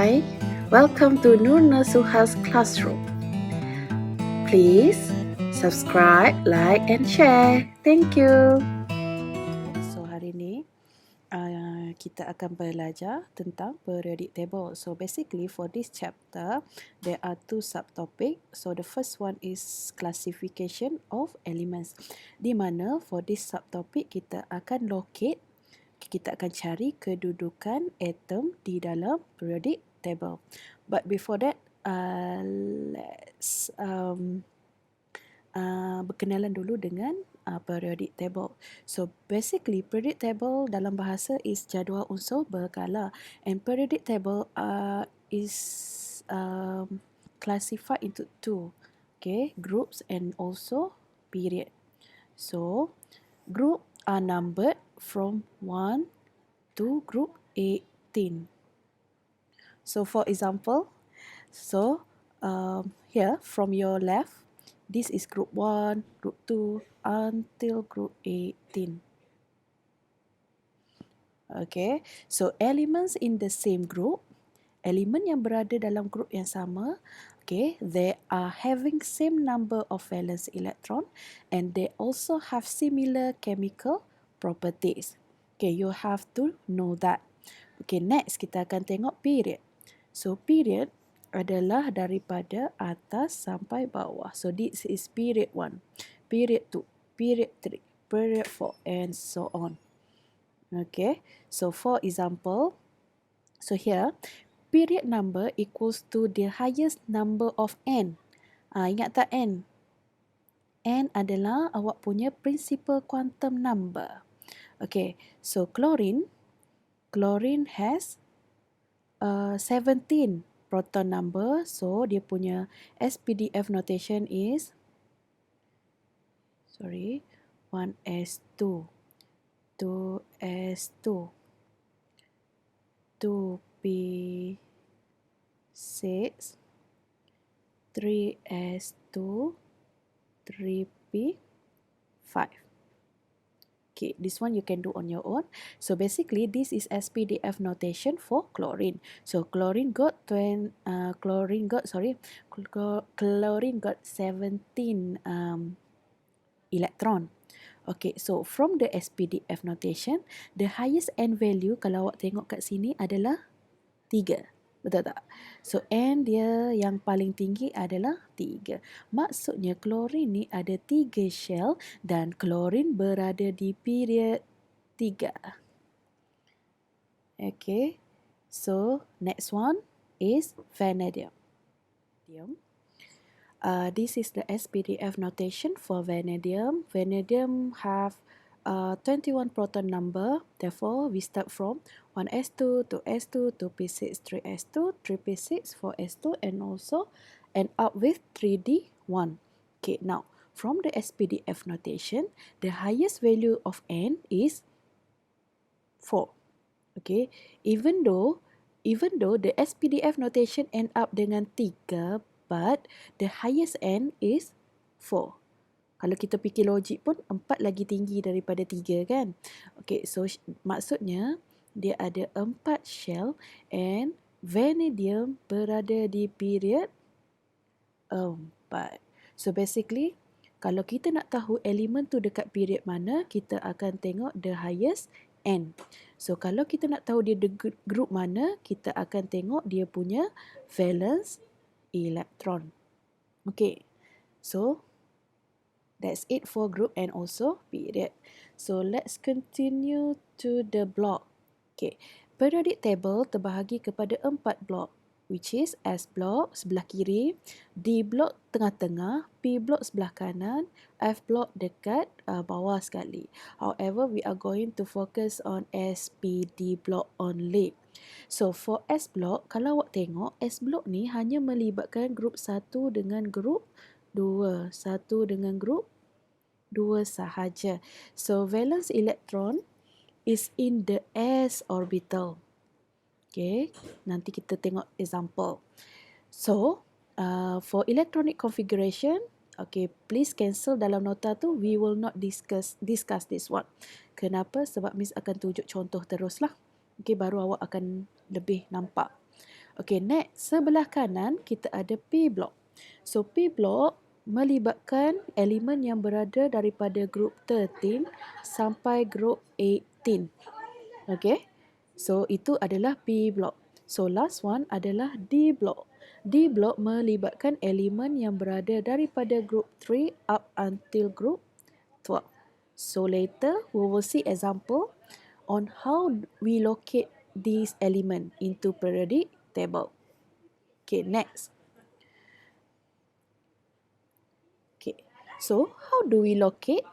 Hi, welcome to Nur Nasuha's classroom. Please subscribe, like and share. Thank you. So hari ni kita akan belajar tentang periodic table. So basically for this chapter there are two subtopic. So the first one is classification of elements. Di mana for this subtopic kita akan cari kedudukan atom di dalam periodic table. But before that, let's berkenalan dulu dengan periodic table. So basically periodic table dalam bahasa is jadual unsur berkala, and periodic table is classified into two, groups and also period. So group are numbered from 1 to group 18. So for example, here from your left, this is group 1, group 2 until group 18. Okay, so elements in the same group, elemen yang berada dalam group yang sama, they are having same number of valence electron and they also have similar chemical properties. You have to know that. Next kita akan tengok period. So period adalah daripada atas sampai bawah. So this is period 1, period 2, period 3, period 4 and so on. So for example, so here period number equals to the highest number of n. Ingat tak n? N adalah awak punya principal quantum number. So chlorine has 17 proton number. So dia punya SPDF notation is 1s2, 2s2, 2p6, 3s2, 3p5. This one you can do on your own. So basically this is SPDF notation for chlorine. So chlorine got 17 electron. So from the SPDF notation, the highest n value kalau awak tengok kat sini adalah 3. Betul tak? So n dia yang paling tinggi adalah 3. Maksudnya klorin ni ada 3 shell dan klorin berada di period 3. So next one is vanadium. This is the SPDF notation for vanadium. Vanadium have 21 proton number. Therefore, we start from 1s2, 2s2, 2p6, 3s2, 3p6, 4s2 and also end up with 3d1. Now from the SPDF notation, the highest value of n is 4. Even though the SPDF notation end up dengan 3, but the highest n is 4. Kalau kita fikir logik pun 4 lagi tinggi daripada 3 kan. So maksudnya dia ada 4 shell and vanadium berada di period 4. So basically kalau kita nak tahu elemen tu dekat period mana, kita akan tengok the highest n. So kalau kita nak tahu dia group mana, kita akan tengok dia punya valence electron. So that's it for group and also period. So let's continue to the block. Periodic table terbahagi kepada 4 block, which is S block sebelah kiri, D block tengah-tengah, P block sebelah kanan, F block dekat bawah sekali. However, we are going to focus on S, P, D block only. So for S block, kalau awak tengok, S block ni hanya melibatkan group 1 dengan group 2, 1 dengan group 2 sahaja. So valence electron is in the s orbital. Nanti kita tengok example. So for electronic configuration, please cancel dalam nota tu. We will not discuss this one. Kenapa? Sebab Miss akan tunjuk contoh teruslah. Baru awak akan lebih nampak. Okay, next, sebelah kanan kita ada P block. So, P block melibatkan elemen yang berada daripada group 13 sampai group 18. Okay, so itu adalah P block. So, last one adalah D block. D block melibatkan elemen yang berada daripada group 3 up until group 12. So, later we will see example on how we locate these element into periodic table. Okay, next. Okay, so how do we locate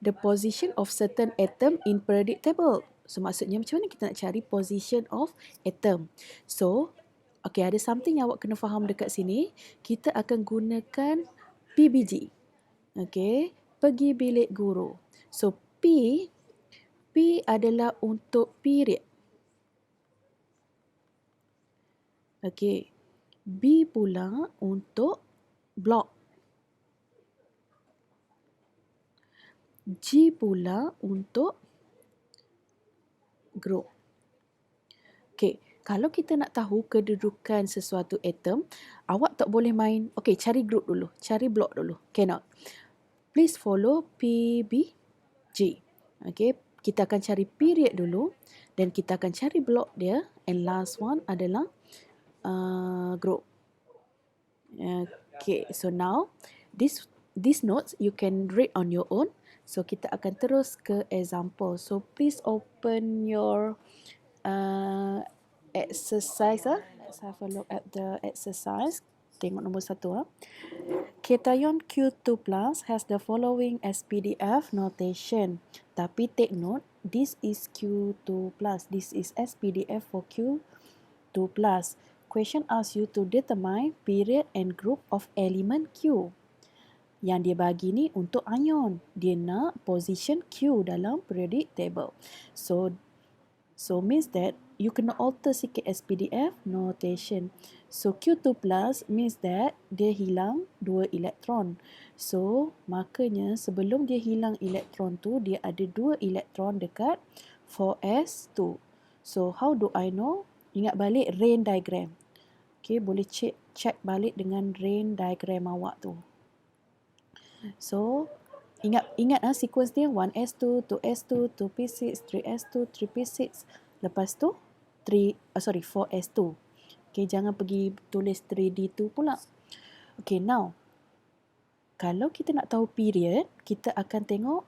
the position of certain atom in periodic table? So, maksudnya macam mana kita nak cari position of atom? So, okay, ada something yang awak kena faham dekat sini. Kita akan gunakan PBG. Okay, pergi bilik guru. So, P adalah untuk period. Okay, B pula untuk block. G pula untuk group. Okay, kalau kita nak tahu kedudukan sesuatu atom, awak tak boleh main, okay, cari group dulu, cari block dulu. Cannot. Please follow PBG. Okay, kita akan cari period dulu, dan kita akan cari block dia, and last one adalah group. Okay, so now, these notes you can read on your own. So, kita akan terus ke example. So, please open your exercise. Let's have a look at the exercise. Tengok nombor 1. Cation Q2 plus has the following SPDF notation. Tapi take note, this is Q2 plus. This is SPDF for Q2 plus. Question asks you to determine period and group of element Q. Yang dia bagi ni untuk ion. Dia nak position Q dalam periodic table. So means that you kena alter sikit SPDF notation. So Q2 plus means that dia hilang 2 elektron. So makanya sebelum dia hilang elektron tu, dia ada 2 elektron dekat 4s2. So how do I know? Ingat balik Rain diagram. Okay, boleh check balik dengan Rain diagram awak tu. So, ingat sequence dia 1s2, 2s2, 2p6, 3s2, 3p6. Lepas tu 4s2. Okay, jangan pergi tulis 3d2 pula. Okay, now kalau kita nak tahu period, kita akan tengok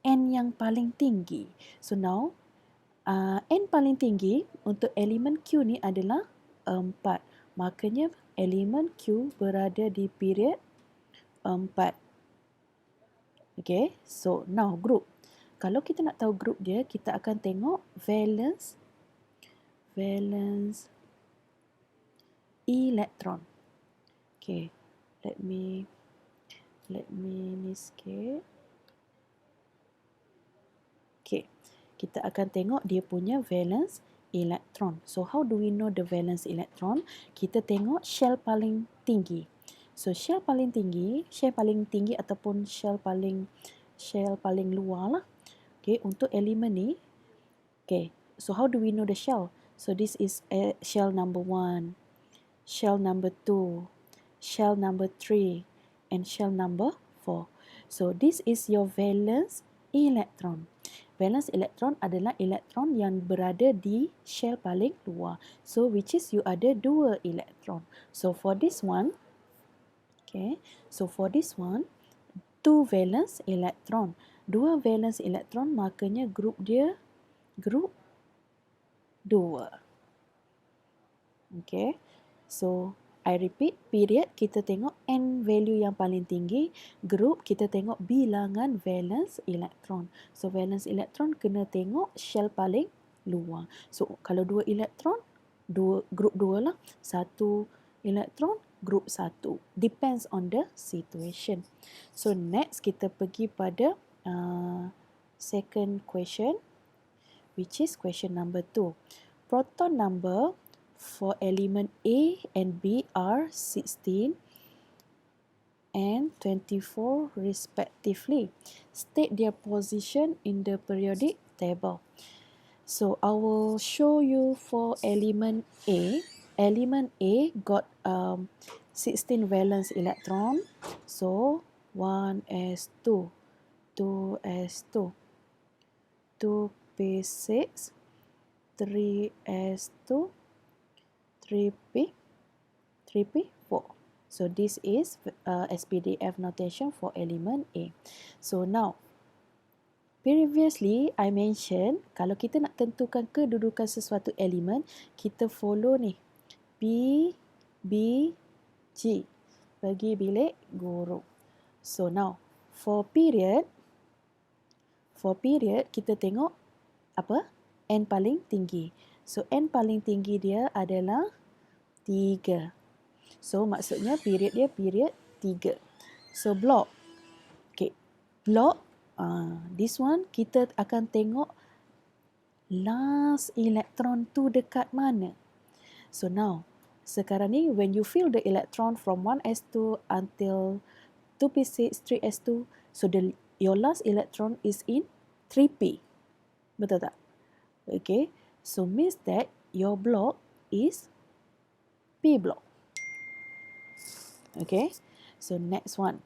n yang paling tinggi. So now n paling tinggi untuk elemen Q ni adalah 4. Makanya elemen Q berada di period 4. Okay, so now group. Kalau kita nak tahu group dia, kita akan tengok valence electron. Okay, let me ni sikit. Okay, kita akan tengok dia punya valence electron. So how do we know the valence electron? Kita tengok shell paling tinggi. So shell paling tinggi ataupun shell paling luar lah. Okay, untuk elemen ni. Okay, so how do we know the shell? So this is shell number 1, shell number 2, shell number 3, and shell number 4. So this is your valence electron. Valence electron adalah elektron yang berada di shell paling luar. So which is you ada 2 elektron. So for this one, okay, so for this one, 2 valence electron. 2 valence electron, makanya group dia group 2. Okay, so I repeat, period kita tengok n value yang paling tinggi, group kita tengok bilangan valence electron. So valence electron kena tengok shell paling luar. So kalau 2 elektron, group 2 lah. 1 elektron, group 1. Depends on the situation. So next kita pergi pada second question, which is question number 2. Proton number for element A and B are 16 and 24 respectively. State their position in the periodic table. So I will show you for element A. element A got 16 valence electron. So 1s2, 2s2, 2p6, 3s2, 3p, 3p4. So this is SPDF notation for element A. So now, previously I mention kalau kita nak tentukan kedudukan sesuatu elemen, kita follow ni P, B, G bagi bilik guru. So now for period kita tengok apa? N paling tinggi. So N paling tinggi dia adalah 3. So maksudnya period dia period 3. So block. Okay. Block, this one kita akan tengok last electron tu dekat mana. So now, sekarang ni when you fill the electron from 1s2 until 2p6, 3s2, so your last electron is in 3p. Betul tak? Okay. So means that your block is P block. Okay. So next one.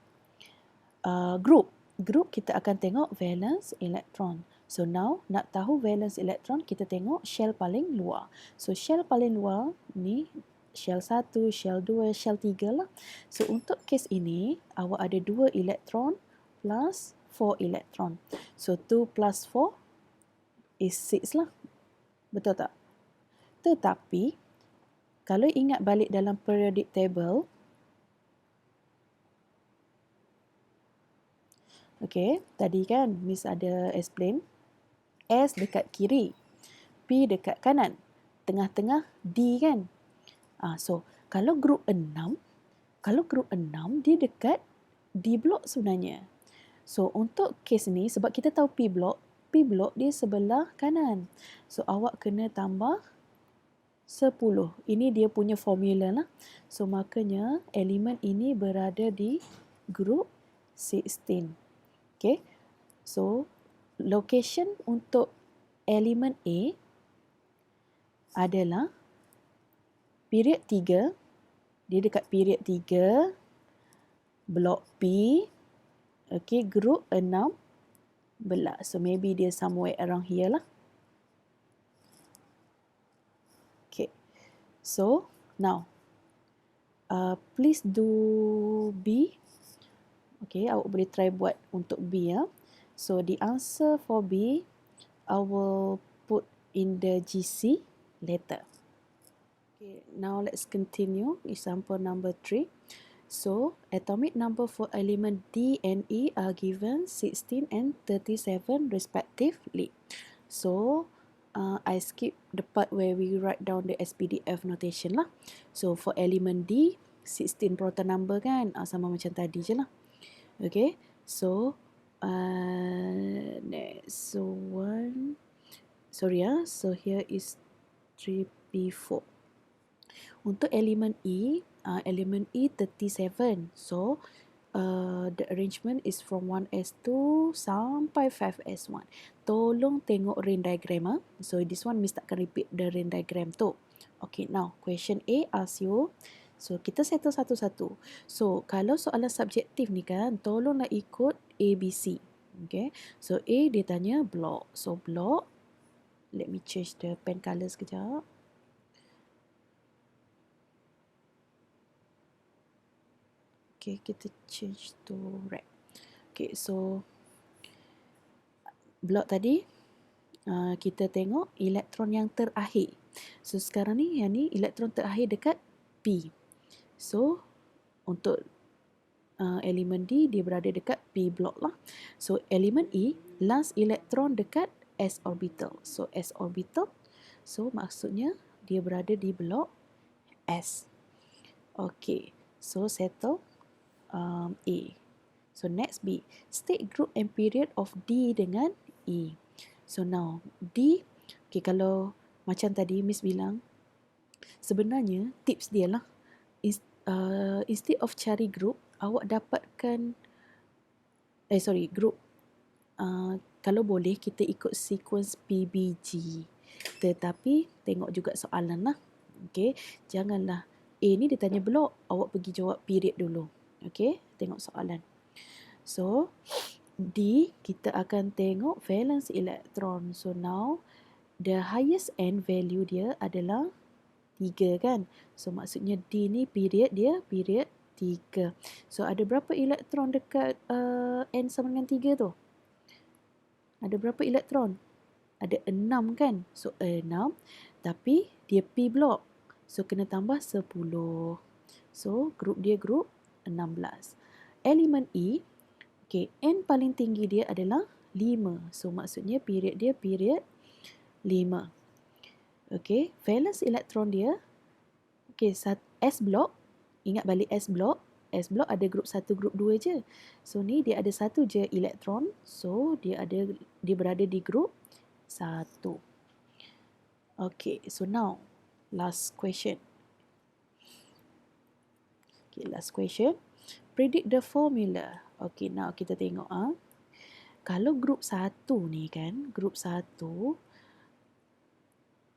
Group. Group kita akan tengok valence electron. So now nak tahu valence electron, kita tengok shell paling luar. So shell paling luar ni shell 1, shell 2, shell 3 lah. So untuk kes ini awak ada 2 elektron plus 4 elektron. So 2 plus 4 is 6 lah. Betul tak? Tetapi kalau ingat balik dalam periodic table, okay, tadi kan Miss ada explain S dekat kiri, P dekat kanan, tengah-tengah D kan. So kalau group 6 dia dekat D block sebenarnya. So untuk kes ni sebab kita tahu P block dia sebelah kanan. So awak kena tambah 10. Ini dia punya formula lah. So makanya elemen ini berada di group 16. Okay. So location untuk elemen A adalah period 3. Dia dekat period 3, blok P. Okay, group 16. So maybe dia somewhere around here lah. Okay. So now please do B. Okay, awak boleh try buat untuk B ya. So the answer for B, I will put in the GC later. Okay, now let's continue. Example number 3. So atomic number for element D and E are given 16 and 37 respectively. So I skip the part where we write down the SPDF notation lah. So for element D, 16 proton number kan, sama macam tadi je lah. Okay, so next one. Sorry so here is 3p4. Untuk elemen E 37. So the arrangement is from 1s2 sampai 5s1. Tolong tengok Venn diagram. So this one Miss takkan repeat the Venn diagram tu. Okay, now question A ask you. So kita settle satu-satu. So kalau soalan subjektif ni kan, tolonglah ikut ABC. Okay, so A dia tanya block. So block, let me change the pen colour sekejap. Okay, kita change to red. Okay, so block tadi kita tengok elektron yang terakhir. So sekarang ni yang ni elektron terakhir dekat P. So untuk elemen D dia berada dekat P block lah. So elemen E last elektron dekat S orbital. So S orbital. So maksudnya dia berada di blok S. Okay, so settle A. So next B. State group and period of D dengan E. So now D, okay, kalau macam tadi Miss bilang, sebenarnya tips dia lah, instead of cari group, awak dapatkan group, kalau boleh kita ikut sequence PBG, tetapi tengok juga soalan lah. Okay, janganlah A ni dia tanya blok, awak pergi jawab period dulu. Okay, tengok soalan. So, D, kita akan tengok valence electron. So, now, the highest end value dia adalah 3 kan. So, maksudnya D ni period dia, period 3. So, ada berapa elektron dekat N sama dengan 3 tu? Ada berapa elektron? Ada 6 kan? So, 6. Tapi, dia P block. So, kena tambah 10. So, group dia group 16. Elemen E, okay, N paling tinggi dia adalah 5. So, maksudnya period dia period 5. Okay, valence elektron dia, okay, S block, ingat balik S block. S block ada group 1, group 2 je. So, ni dia ada 1 je elektron. So, dia berada di group 1. Okay, so now, last question. Okay, last question. Predict the formula. Okay, now kita tengok. Kalau group 1 ni kan, group 1,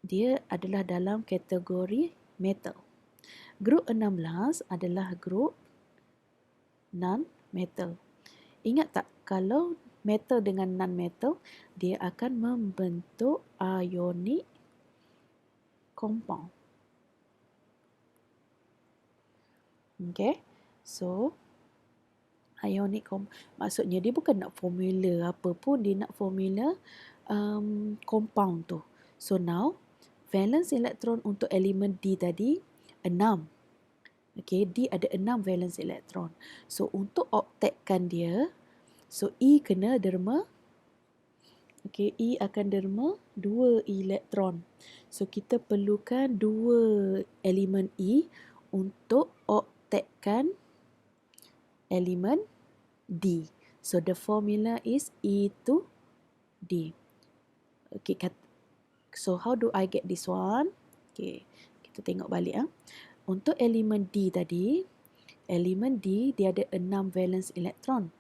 dia adalah dalam kategori metal. Group 16 adalah group non-metal. Ingat tak, kalau metal dengan non-metal, dia akan membentuk ionic compound. Okay, so ionic compound, maksudnya dia bukan nak formula apa pun, dia nak formula compound tu. So now, valence elektron untuk elemen D tadi 6. Okay, D ada 6 valence elektron. So untuk octetkan dia, so E kena derma. Okay, E akan derma 2 elektron. So kita perlukan 2 elemen E untuk octetkan elemen D. So the formula is E to D. Okay, so how do I get this one? Okay, kita tengok balik. Untuk elemen D tadi, elemen D dia ada 6 valence elektron.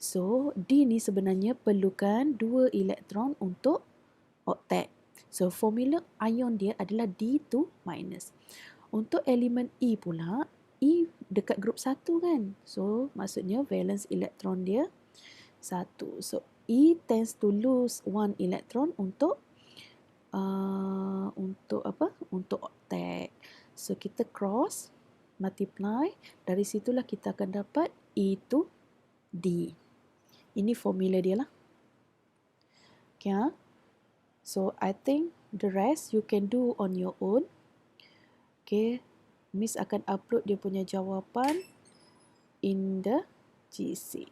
So D ni sebenarnya perlukan 2 elektron untuk octet. So formula ion dia adalah D2-. Untuk elemen E pula, E dekat group 1 kan. So maksudnya valence elektron dia 1. So E tends to lose 1 electron untuk Untuk octet. So kita cross, multiply, dari situlah kita akan dapat E to D. Ini formula dia lah. Okay, so I think the rest you can do on your own. Okay, Miss akan upload dia punya jawapan in the GC.